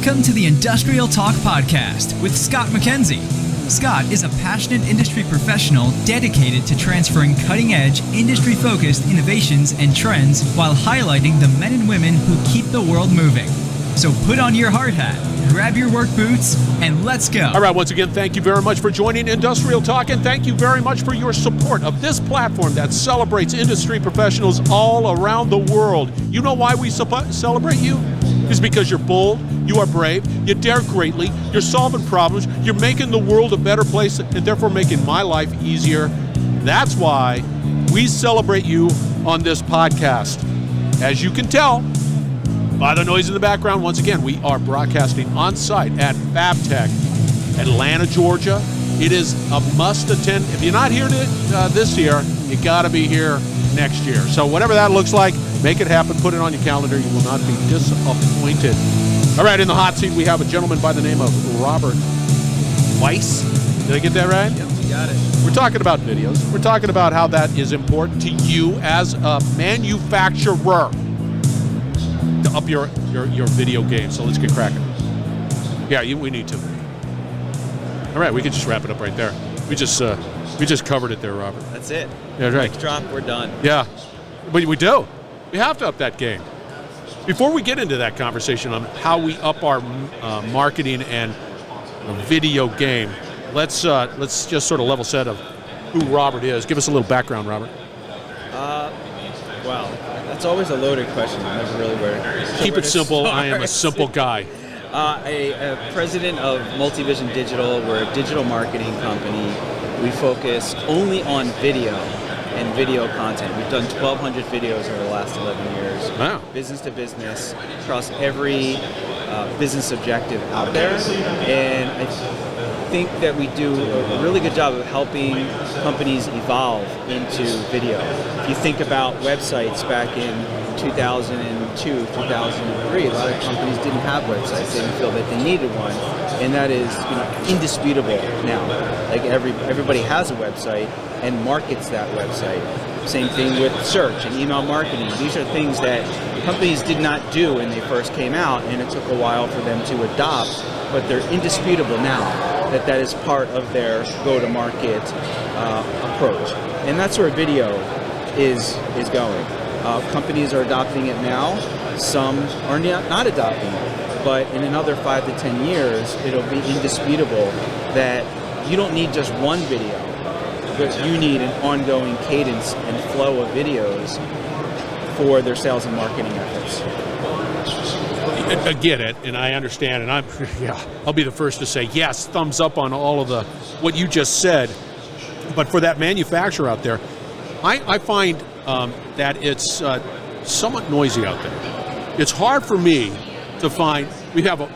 Welcome to the Industrial Talk Podcast with Scott McKenzie. Scott is a passionate industry professional dedicated to transferring cutting-edge, industry-focused innovations and trends while highlighting the men and women who keep the world moving. So put on your hard hat, grab your work boots, and let's go. All right, once again, thank you very much for joining Industrial Talk, and thank you very much for your support of this platform that celebrates industry professionals all around the world. You know why we celebrate you? It's because you're bold, you are brave, you dare greatly, you're solving problems, you're making the world a better place, and therefore making my life easier. That's why we celebrate you on this podcast. As you can tell by the noise in the background, once again, we are broadcasting on site at FABTECH, Atlanta, Georgia. It is a must attend. If you're not here this year, you got to be here next year. So whatever that looks like, make it happen. Put it on your calendar. You will not be disappointed. All right, in the hot seat, we have a gentleman by the name of Robert Weiss. Did I get that right? Yep, you got it. We're talking about videos. We're talking about how that is important to you as a manufacturer to up your video game. So let's get cracking. Yeah, we need to. All right, we can just wrap it up right there. We just covered it there, Robert. That's it. Yeah, right. Next drop, we're done. Yeah, but we do. We have to up that game. Before we get into that conversation on how we up our marketing and video game, let's just sort of level set of who Robert is. Give us a little background, Robert. Well, that's always a loaded question. I never really Keep it simple. I am a simple guy. A president of MultiVision Digital. We're a digital marketing company. We focus only on video and video content. We've done 1,200 videos over the last 11 years. Wow. Business to business, across every business objective out there. And I think that we do a really good job of helping companies evolve into video. If you think about websites back in 2002, 2003, a lot of companies didn't have websites. They didn't feel that they needed one, and that is, indisputable now. Like everybody has a website and markets that website. Same thing with search and email marketing. These are things that companies did not do when they first came out, and it took a while for them to adopt, but they're indisputable now that is part of their go-to-market approach. And that's where video is going. Companies are adopting it now. Some are not adopting it. But in another 5 to 10 years, it'll be indisputable that you don't need just one video, but you need an ongoing cadence and flow of videos for their sales and marketing efforts. I get it, and I understand, and I'll be the first to say yes, thumbs up on all of what you just said. But for that manufacturer out there, I find that it's somewhat noisy out there. It's hard for me to find. We have a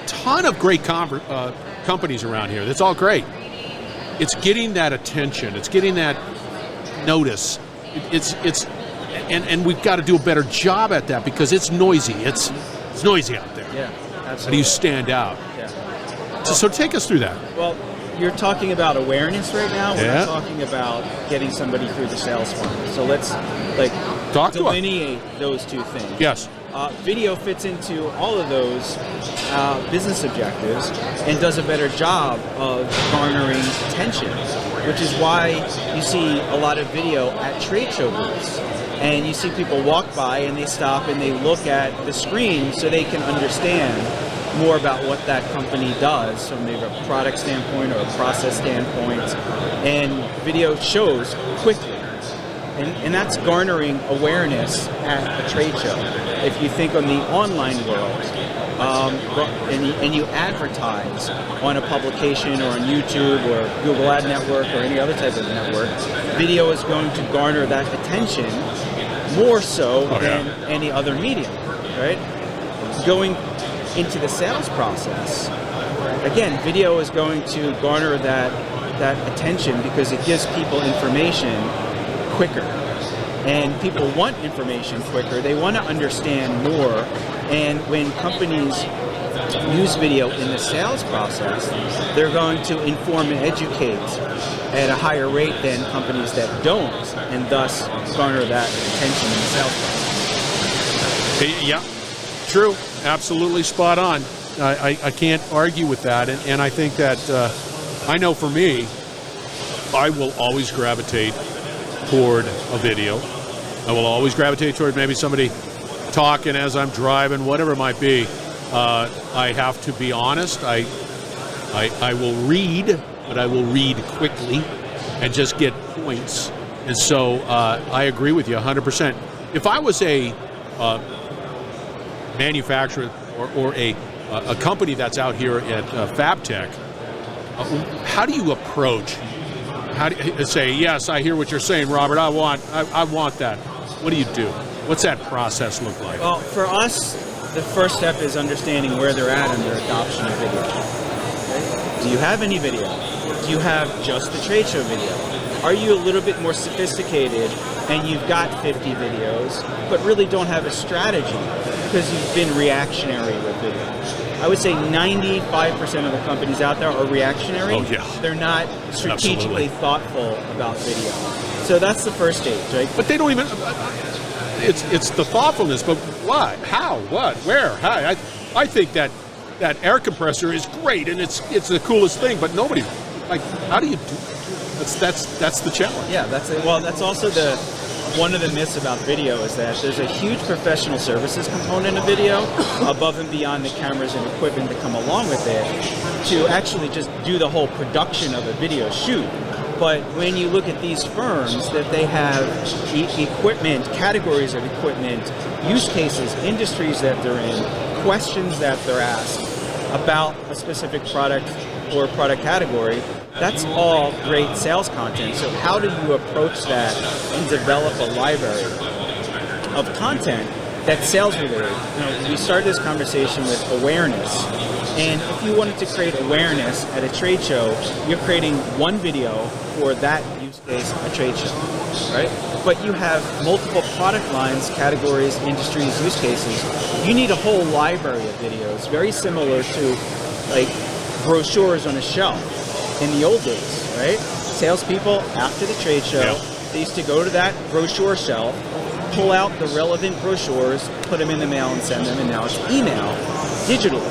ton of great companies around here. That's all great. It's getting that attention. It's getting that notice. And we've got to do a better job at that because it's noisy. It's noisy out there. Yeah, absolutely. How do you stand out? Yeah. So take us through that. Well, you're talking about awareness right now. We're Yeah. not talking about getting somebody through the sales funnel. So let's delineate those two things. Yes. Video fits into all of those business objectives and does a better job of garnering attention, which is why you see a lot of video at trade show booths. And you see people walk by and they stop and they look at the screen so they can understand more about what that company does from maybe a product standpoint or a process standpoint. And video shows quickly. And that's garnering awareness at a trade show. If you think on the online world, and you advertise on a publication or on YouTube or Google Ad Network or any other type of network, video is going to garner that attention more so than any other medium, right? Going into the sales process, again, video is going to garner that attention because it gives people information quicker. And people want information quicker. They want to understand more. And when companies use video in the sales process, they're going to inform and educate at a higher rate than companies that don't, and thus garner that attention in the sales process. Yeah, true. Absolutely spot on. I can't argue with that. And I think that, I know for me, I will always gravitate toward a video. I will always gravitate toward maybe somebody talking as I'm driving, whatever it might be. I have to be honest. I will read, but I will read quickly and just get points. And so I agree with you 100%. If I was a manufacturer or a company that's out here at FABTECH, how do you approach? How do you say, yes, I hear what you're saying, Robert, I want that. What do you do? What's that process look like? Well, for us, the first step is understanding where they're at in their adoption of video. Okay? Do you have any video? Do you have just the trade show video? Are you a little bit more sophisticated and you've got 50 videos, but really don't have a strategy because you've been reactionary with video? I would say 95% of the companies out there are reactionary. Oh, yeah. They're not strategically thoughtful about video. So that's the first stage, right? But they don't even, it's the thoughtfulness, but why? How? What? Where? How? I think that air compressor is great and it's the coolest thing, but nobody, like, how do you do it? That's the challenge. Yeah, that's also one of the myths about video is that there's a huge professional services component of video above and beyond the cameras and equipment that come along with it to actually just do the whole production of a video shoot. But when you look at these firms, that they have equipment, categories of equipment, use cases, industries that they're in, questions that they're asked about a specific product or product category, that's all great sales content. So how do you approach that and develop a library of content that's sales related? We started this conversation with awareness. And if you wanted to create awareness at a trade show, you're creating one video for that use case, a trade show, right? But you have multiple product lines, categories, industries, use cases. You need a whole library of videos, very similar to like brochures on a shelf in the old days, right? Salespeople, after the trade show, they used to go to that brochure shelf, pull out the relevant brochures, put them in the mail and send them, and now it's email, digitally.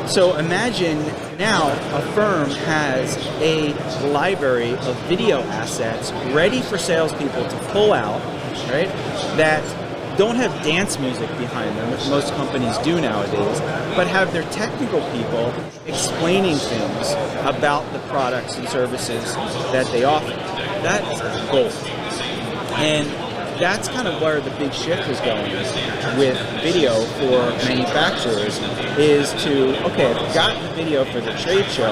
So imagine now a firm has a library of video assets ready for salespeople to pull out, right? That don't have dance music behind them, which most companies do nowadays, but have their technical people explaining things about the products and services that they offer. That's gold. And that's kind of where the big shift is going with video for manufacturers is to, okay, I've got the video for the trade show,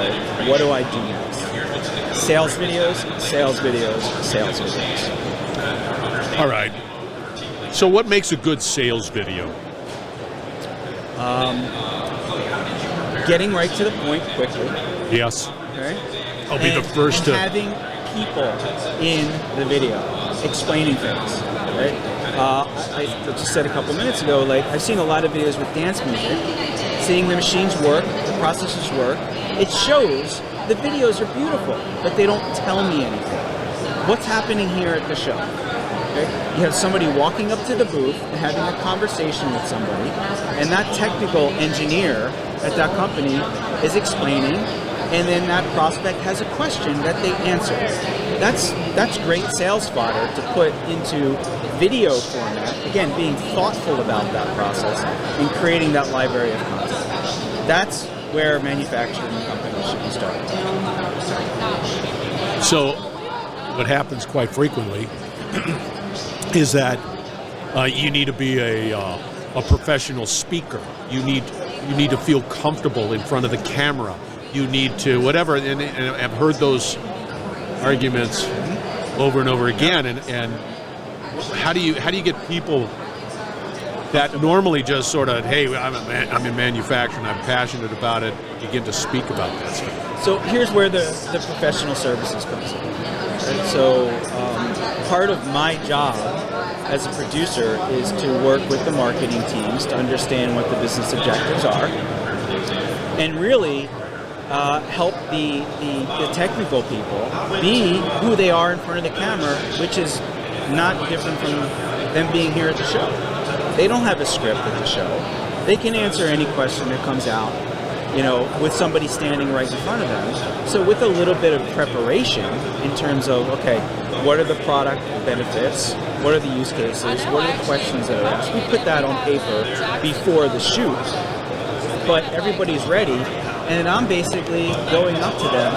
what do I do next? Sales videos, sales videos, sales videos. All right. So what makes a good sales video? Getting right to the point quickly. Yes. Okay. I'll be the first to... having people in the video explaining things, right? I just said a couple minutes ago, like, I've seen a lot of videos with dance music, seeing the machines work, the processes work. It shows the videos are beautiful, but they don't tell me anything. What's happening here at the show? Okay? You have somebody walking up to the booth and having a conversation with somebody, and that technical engineer at that company is explaining, and then that prospect has a question that they answer. That's great sales fodder to put into video format. Again, being thoughtful about that process and creating that library of content. That's where manufacturing companies should be starting. So what happens quite frequently is that you need to be a professional speaker. You need to feel comfortable in front of the camera. You need to whatever, and I've heard those arguments over and over again. And how do you get people that normally just sort of, hey, I'm in manufacturing, I'm passionate about it, begin to speak about that stuff? So here's where the professional services comes in. Right? So part of my job as a producer is to work with the marketing teams to understand what the business objectives are, and really help the technical people be who they are in front of the camera, which is not different from them being here at the show. They don't have a script at the show. They can answer any question that comes out. with somebody standing right in front of them. So with a little bit of preparation in terms of, okay, what are the product benefits? What are the use cases? What are the questions that are asked? We put that on paper before the shoot, but everybody's ready, and then I'm basically going up to them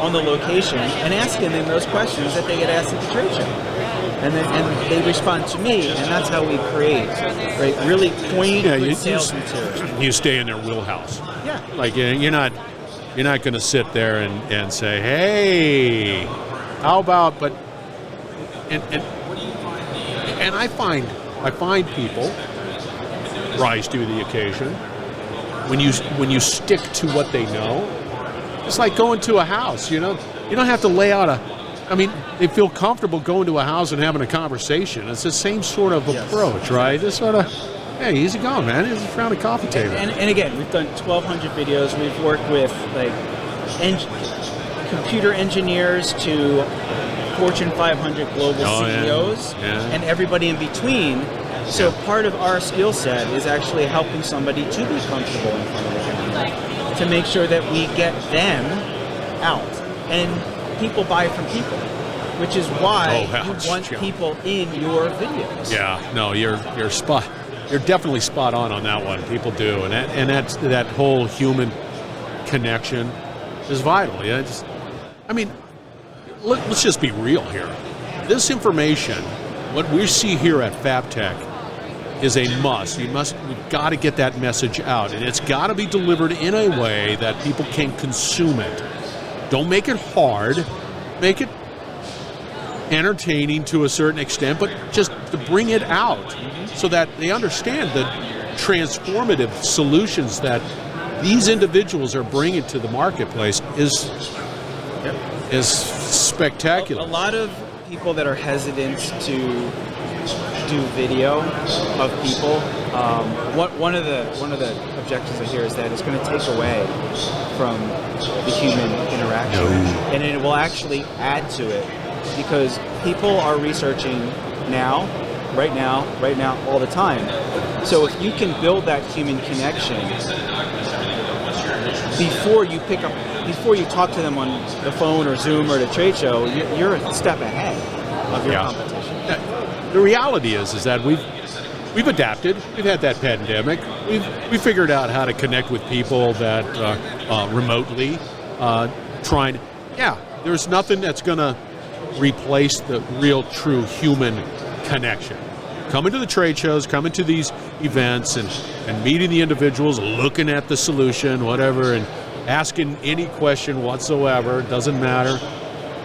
on the location and asking them those questions that they get asked at the trade show. And they respond to me, and that's how we create, right? Really poignant sales material. You stay in their wheelhouse. Yeah. Like you're not going to sit there and say, hey, how about? But and I find people rise to the occasion when you stick to what they know. It's like going to a house. You don't have to lay out they feel comfortable going to a house and having a conversation. It's the same sort of approach, right? It's sort of, hey, easy going, man. It's around a coffee table. And again, we've done 1,200 videos. We've worked with computer engineers to Fortune 500 global CEOs and everybody in between. So part of our skill set is actually helping somebody to be comfortable in front of the camera, to make sure that we get them out. And people buy from people, which is why you want people in your videos. Yeah, no, you're definitely spot on that one. People do, and that whole human connection is vital. Yeah, let's just be real here. This information, what we see here at FABTECH, is a must. We've got to get that message out, and it's got to be delivered in a way that people can consume it. Don't make it hard. Make it entertaining to a certain extent, but just to bring it out so that they understand the transformative solutions that these individuals are bringing to the marketplace is spectacular. A lot of people that are hesitant to do video of people, one of the objections I hear is that it's going to take away from the human interaction, and it will actually add to it, because people are researching right now, all the time. So if you can build that human connection before you talk to them on the phone or Zoom or at a trade show, you're a step ahead of your competition. The reality is that we've adapted. We've had that pandemic. We've figured out how to connect with people that remotely trying. There's nothing that's going to replace the real, true human connection. Coming to the trade shows, coming to these events, and meeting the individuals, looking at the solution, whatever, and asking any question whatsoever, doesn't matter,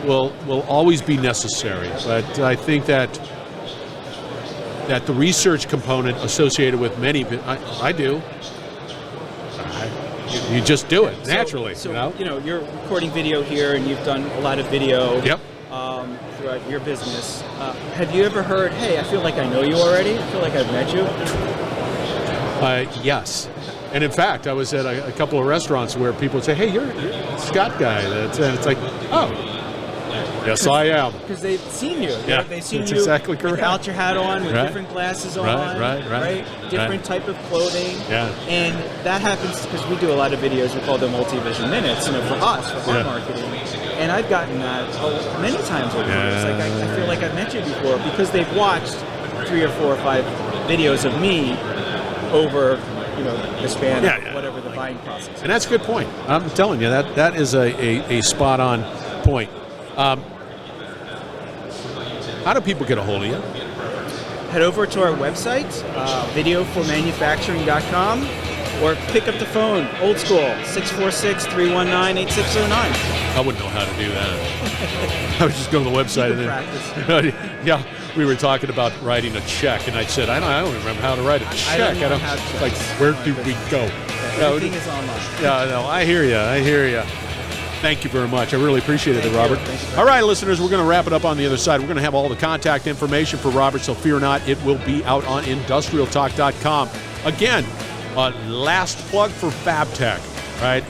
will always be necessary. But I think that the research component associated with many, I do. You just do it naturally. So you're recording video here, and you've done a lot of video. Yep. Throughout your business. Have you ever heard, hey, I feel like I know you already? I feel like I've met you? Yes. And in fact, I was at a couple of restaurants where people would say, hey, you're the Scott guy. And it's like, oh, yes, I am. Because they've seen you. Yeah, they've seen that's you exactly correct. without your hat on, with different glasses on, right? Different type of clothing. Yeah. And that happens because we do a lot of videos. We call them MultiVision minutes, for us, for our marketing. And I've gotten that many times over the years. Like I feel like I've met you before, because they've watched 3 or 4 or 5 videos of me over the span of whatever the buying process is. And that's a good point. I'm telling you, that is a spot on point. How do people get a hold of you? Head over to our website, videoformanufacturing.com, or pick up the phone, old school, 646-319-8609. I wouldn't know how to do that. I would just go to the website and then practice. We were talking about writing a check, and I said, I don't remember how to write a check. I don't know how to like, where do we go? Everything is online. Yeah, no, I hear you. Thank you very much. I really appreciate it, Robert. All right, listeners, we're going to wrap it up on the other side. We're going to have all the contact information for Robert, so fear not. It will be out on industrialtalk.com. Again, last plug for FABTECH, right?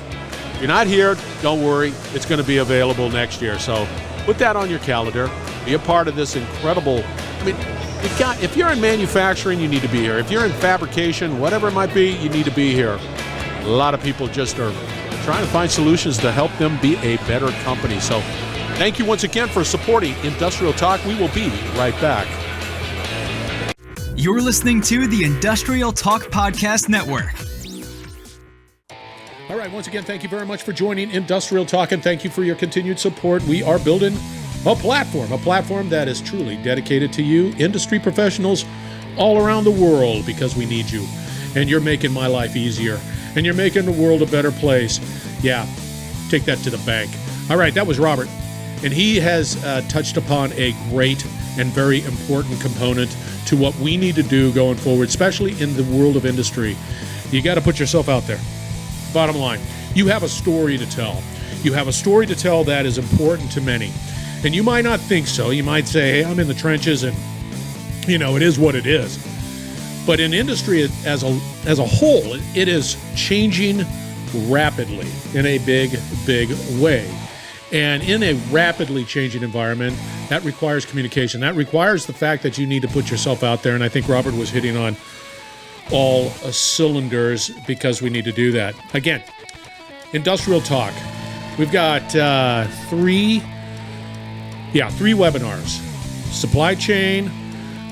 If you're not here, don't worry. It's going to be available next year. So put that on your calendar. Be a part of this incredible, If you're in manufacturing, you need to be here. If you're in fabrication, whatever it might be, you need to be here. A lot of people just are trying to find solutions to help them be a better company. So thank you once again for supporting Industrial Talk. We will be right back. You're listening to the Industrial Talk Podcast Network. All right, once again, thank you very much for joining Industrial Talk, and thank you for your continued support. We are building a platform that is truly dedicated to you, industry professionals all around the world, because we need you. And you're making my life easier, and you're making the world a better place. Yeah, take that to the bank. All right, that was Robert, and he has touched upon a great and very important component to what we need to do going forward, especially in the world of industry. You got to put yourself out there. Bottom line, you have a story to tell. You have a story to tell that is important to many. And you might not think so. You might say, hey, I'm in the trenches and, it is what it is. But in industry as a whole, it is changing rapidly in a big, big way. And in a rapidly changing environment, that requires communication. That requires the fact that you need to put yourself out there. And I think Robert was hitting on all cylinders because we need to do that. Again, Industrial Talk. We've got three webinars. Supply chain,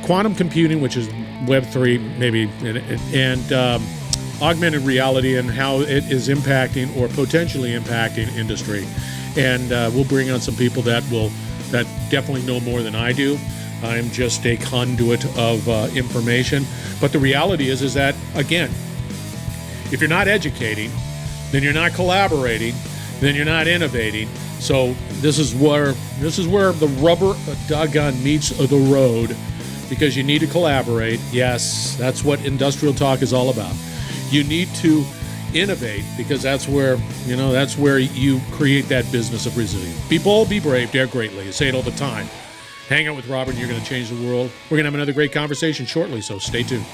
quantum computing, which is Web3 maybe, and augmented reality and how it is impacting or potentially impacting industry. And we'll bring on some people that definitely know more than I do. I'm just a conduit of information. But the reality is that, again, if you're not educating, then you're not collaborating, then you're not innovating. So this is where the rubber doggone meets the road, because you need to collaborate. Yes, that's what Industrial Talk is all about. You need to innovate, because that's where you create that business of resilience. Be bold, be brave, dare greatly. I say it all the time. Hang out with Robert and you're going to change the world. We're going to have another great conversation shortly, so stay tuned.